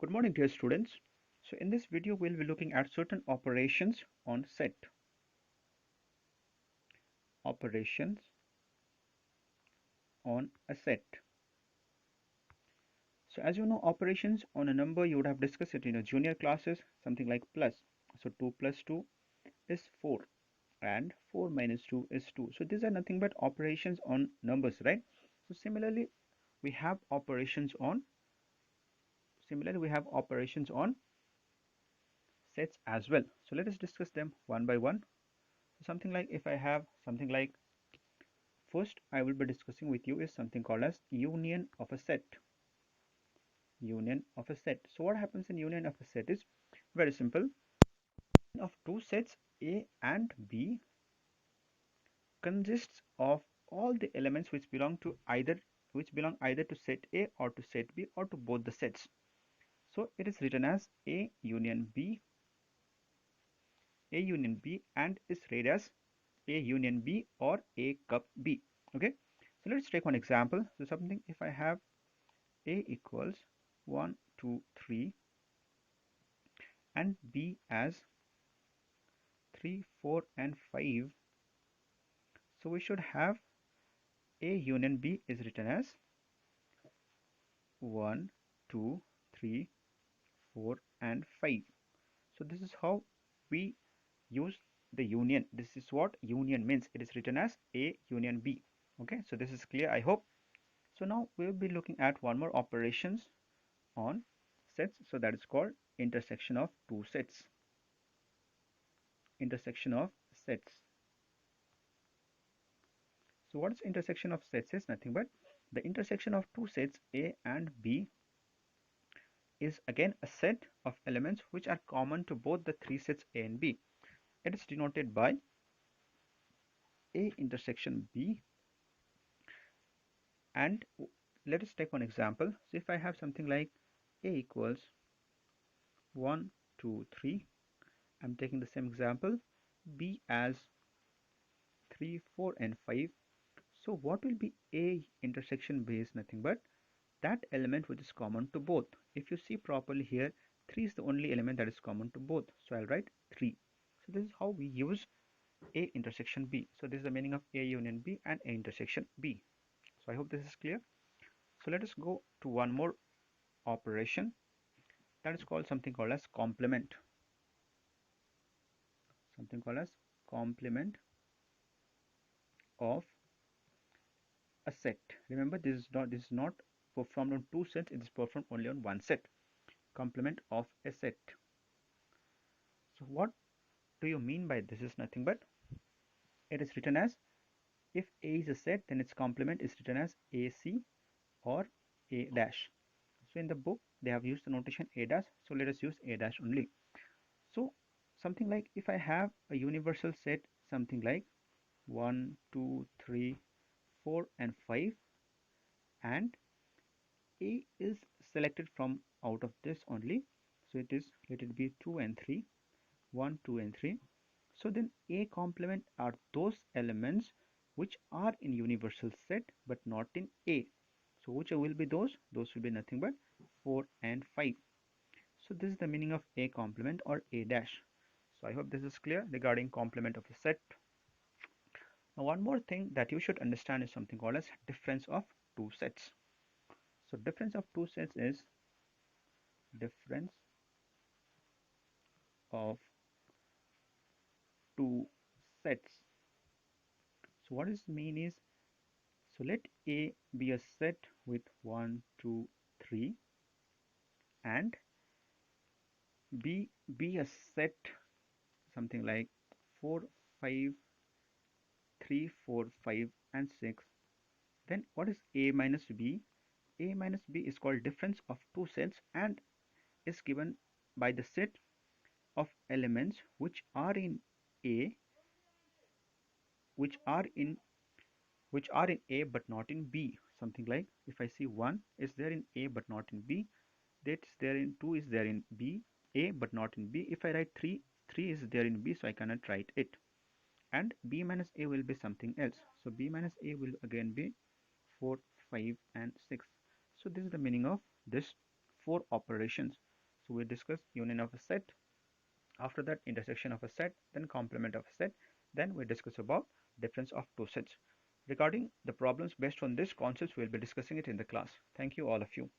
Good morning, dear students. So in this video, we'll be looking at certain operations on set. Operations on a set. So as you know, operations on a number, you would have discussed it in your junior classes, something like plus. So 2 plus 2 is 4 and 4 minus 2 is 2. So these are nothing but operations on numbers, right? So similarly, we have operations on sets as well. So let us discuss them one by one. So something like if I have something like first I will be discussing with you is something called as union of a set. Union of a set. So what happens in union of a set is very simple. Of two sets A and B consists of all the elements which belong either to set A or to set B or to both the sets. So it is written as A union B and is read as A union B or A cup B. Okay, so let's take one example. So something if I have A equals 1, 2, 3 and B as 3, 4 and 5. So we should have A union B is written as 1, 2, 3, 4 and 5. So this is how we use the union. This is what union means. It is written as A union B. Okay, so this is clear, I hope. So now we will be looking at one more operations on sets. So that is called intersection of two sets. Intersection of sets. So what is intersection of sets is nothing but the intersection of two sets A and B is again a set of elements which are common to both the three sets A and B. It is denoted by A intersection B, and let us take one example. So if I have something like A equals 1, 2, 3, I'm taking the same example, B as 3, 4 and 5. So what will be A intersection B is nothing but that element which is common to both. If you see properly here, 3 is the only element that is common to both. So I'll write 3. So this is how we use A intersection B. So this is the meaning of A union B and A intersection B. So I hope this is clear. So let us go to one more operation that is called something called as complement. Something called as complement of a set. Remember, this is not performed on two sets, it is performed only on one set. Complement of a set. So what do you mean by this is nothing but it is written as if A is a set, then its complement is written as AC or A dash. So in the book they have used the notation A dash, so let us use A dash only. So something like if I have a universal set something like 1, 2, 3, 4 and 5 and A is selected from out of this only, so it is let it be 2 and 3, 1, 2 and 3. So then A complement are those elements which are in universal set but not in A. So which will be those? Those will be nothing but 4 and 5. So this is the meaning of A complement or A dash. So I hope this is clear regarding complement of a set. Now one more thing that you should understand is something called as difference of two sets. So difference of two sets is difference of two sets. So what is mean is, so let A be a set with 1, 2, 3 and B be a set something like 4, 5, 3, 4, 5 and 6. Then what is A minus B? A minus B is called difference of two sets and is given by the set of elements which are in A, which are in A but not in B. Something like if I see 1 is there in A but not in B, that's there in 2 is there in B, A but not in B. If I write 3, 3 is there in B, so I cannot write it. And B minus A will be something else. So B minus A will again be 4, 5 and 6. So this is the meaning of this four operations. So we discuss union of a set, after that intersection of a set, then complement of a set, then we discuss about difference of two sets. Regarding the problems based on this concepts, we'll be discussing it in the class. Thank you all of you.